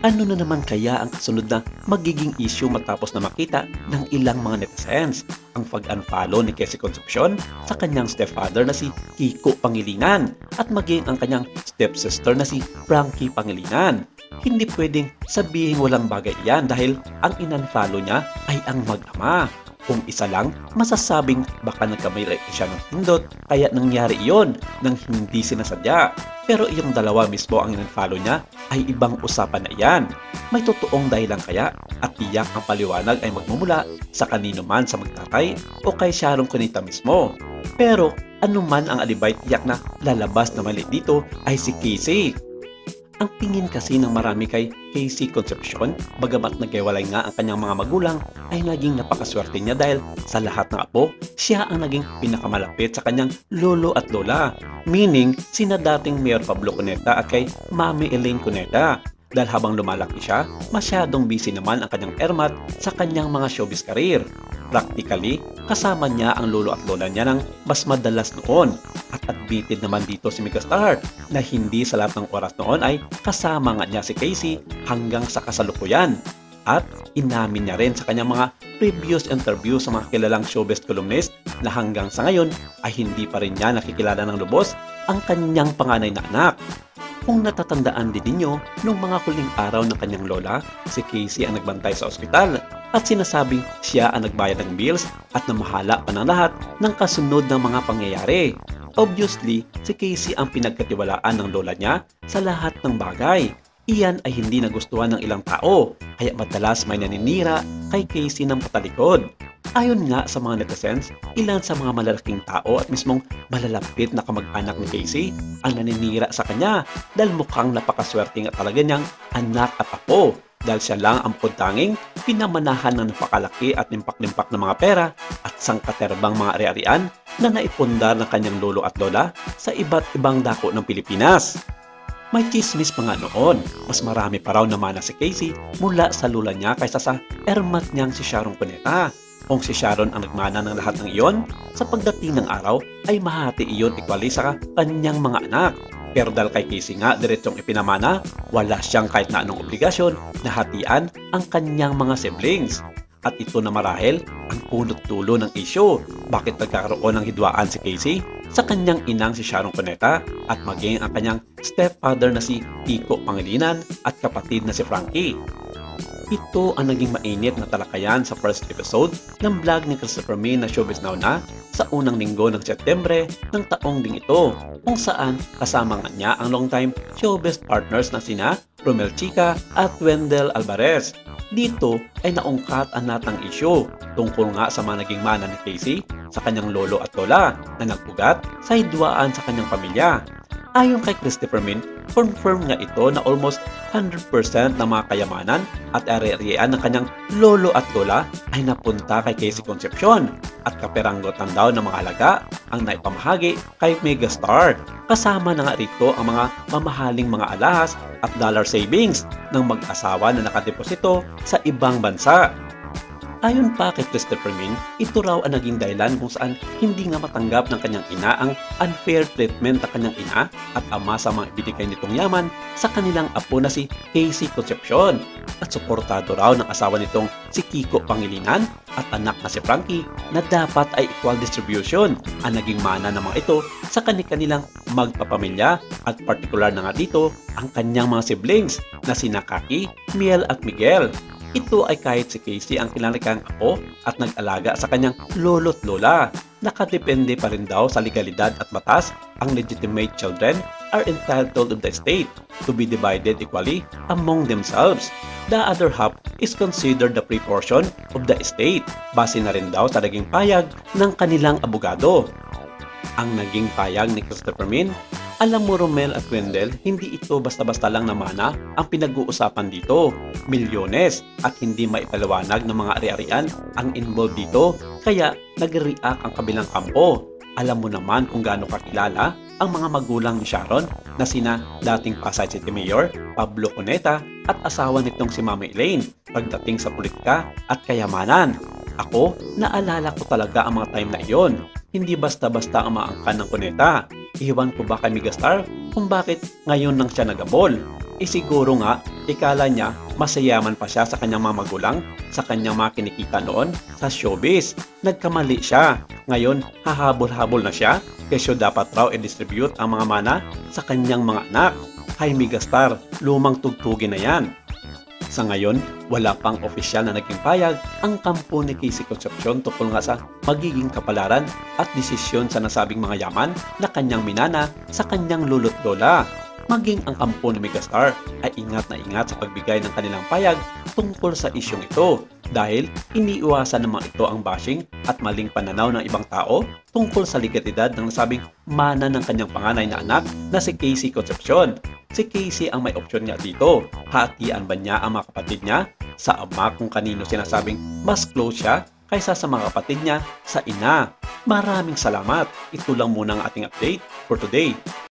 Ano na naman kaya ang kasunod na magiging issue matapos na makita ng ilang mga netizens ang pag-unfollow ni Cassie Concepcion sa kanyang stepfather na si Kiko Pangilinan at maging ang kanyang stepsister na si Frankie Pangilinan? Hindi pwedeng sabihin walang bagay yan dahil ang in-unfollow niya ay ang mag-ama. Kung isa lang, masasabing baka nagkamali siya ng pindot kaya nangyari iyon nang hindi sinasadya. Pero yung dalawa mismo ang in-unfollow niya ay ibang usapan na iyan. May totoong dahilan kaya at tiyak ang paliwanag ay magmumula sa kanino man sa magtatay o kay Sharon Cuneta mismo. Pero ano man ang alibay, tiyak na lalabas na mali dito ay si Casey. Ang tingin kasi ng marami kay Cassie Concepcion, bagamat naghiwalay nga ang kanyang mga magulang, ay naging napakaswerte niya dahil sa lahat ng apo, siya ang naging pinakamalapit sa kanyang lolo at lola. Meaning, sina dating Mayor Pablo Cuneta at kay Mami Elaine Cuneta. Dahil habang lumalaki siya, masyadong busy naman ang kanyang ermat sa kanyang mga showbiz career. Practically, kasama niya ang lolo at lola niya ng mas madalas noon. At admitted naman dito si Megastar na hindi sa lahat ng oras noon ay kasama nga niya si Casey hanggang sa kasalukuyan. At inamin niya rin sa kanyang mga previous interview sa mga kilalang showbiz columnist na hanggang sa ngayon ay hindi pa rin niya nakikilala ng lubos ang kanyang panganay na anak. Kung natatandaan din ninyo, nung mga huling araw ng kanyang lola, si Casey ang nagbantay sa ospital at sinasabing siya ang nagbayad ng bills at namahala pa ng lahat ng kasunod ng mga pangyayari. Obviously, si Casey ang pinagkatiwalaan ng lola niya sa lahat ng bagay. Iyan ay hindi nagustuhan ng ilang tao, kaya madalas may naninira kay Casey ng patalikod. Ayon nga sa mga netizens, ilan sa mga malalaking tao at mismong malalapit na kamag-anak ni Casey ang naninira sa kanya dahil mukhang napakaswerte nga talaga niyang anak at apo dahil siya lang ang putanging pinamanahan ng napakalaki at nimpak-nimpak ng mga pera at sangkaterbang mga ari-arian na naipundar ng kanyang lolo at lola sa iba't ibang dako ng Pilipinas. May chismis pa nga noon, mas marami pa raw namana si Casey mula sa lula niya kaysa sa ermat niyang si Sharon Cuneta. Kung si Sharon ang nagmana ng lahat ng iyon, sa pagdating ng araw ay mahati iyon equally sa kanyang mga anak. Pero dahil kay Casey nga diretsong ipinamana, wala siyang kahit na anong obligasyon na hatian ang kanyang mga siblings. At ito na marahil ang punot-dulo ng issue. Bakit nagkakaroon ng hidwaan si Casey sa kanyang inang si Sharon Cuneta at maging ang kanyang stepfather na si Kiko Pangilinan at kapatid na si Frankie. Ito ang naging mainit na talakayan sa first episode ng vlog ni Christopher Min na Showbiz Now na sa unang linggo ng Setyembre ng taong ding ito, kung saan kasama nga niya ang long-time showbiz partners na sina Romel Chica at Wendell Alvarez. Dito ay naungkat ang natang issue tungkol nga sa mga naging mana ni Casey sa kanyang lolo at lola na nagpugat sa hidwaan sa kanyang pamilya. Ayon kay Christopher Min, confirm nga ito na almost 100% ng mga kayamanan at ari-arian ng kanyang lolo at lola ay napunta kay Casey Concepcion at kaperanggotan daw ng mga halaga ang naipamahagi kay Megastar. Kasama na nga rito ang mga mamahaling mga alahas at dollar savings ng mag-asawa na nakadeposito sa ibang bansa. Ayon pa kay Christopher Min, ito raw ang naging dahilan kung saan hindi nga matanggap ng kanyang ina ang unfair treatment ng kanyang ina at ama sa mga ibinigay nitong yaman sa kanilang apo na si Casey Concepcion. At suportado raw ng asawa nitong si Kiko Pangilinan at anak na si Frankie na dapat ay equal distribution ang naging mana ng mga ito sa kanilang magpapamilya at partikular na nga dito ang kanyang mga siblings na sina Kaki, Miel at Miguel. Ito ay kahit si Casey ang kinalikang apo at nag-alaga sa kanyang lolo't lola. Nakadepende pa rin daw sa legalidad at batas, ang legitimate children are entitled of the estate to be divided equally among themselves. The other half is considered the free portion of the estate, base na rin daw sa naging payag ng kanilang abogado. Ang naging payag ni Christopher Min, alam mo Romel at Wendell, hindi ito basta-basta lang na mana ang pinag-uusapan dito. Milyones at hindi maipaliwanag ng mga ari-arian ang involved dito, kaya nag-react ang kabilang kampo. Alam mo naman kung gaano kakilala ang mga magulang ni Sharon na sina dating Pasay City Mayor Pablo Cuneta at asawa nitong si Mami Elaine pagdating sa politika at kayamanan. Ako, naalala ko talaga ang mga time na iyon. Hindi basta-basta ang maangkan ng Cuneta. Iwan ko ba kay Megastar kung bakit ngayon nang siya nagabol? Siguro nga, ikala niya masayaman pa siya sa kanyang mga magulang, sa kanyang mga kinikita noon sa showbiz. Nagkamali siya. Ngayon, hahabol-habol na siya, kesyo dapat raw i-distribute ang mga mana sa kanyang mga anak. Hay megastar, lumang tugtugin na yan. Sa ngayon, wala pang opisyal na naging payag ang kampo ni Casey Concepcion tungkol nga sa magiging kapalaran at desisyon sa nasabing mga yaman na kanyang minana sa kanyang lolo't lola. Maging ang kampo ni Megastar ay ingat na ingat sa pagbigay ng kanilang payag tungkol sa isyong ito dahil iniiwasan naman ito ang bashing at maling pananaw ng ibang tao tungkol sa legalidad ng nasabing mana ng kanyang panganay na anak na si Casey Concepcion. Si Casey ang may opsyon nga dito. Hatian ba niya ang mga kapatid niya sa ama kung kanino sinasabing mas close siya kaysa sa mga kapatid niya sa ina? Maraming salamat. Ito lang muna ang ating update for today.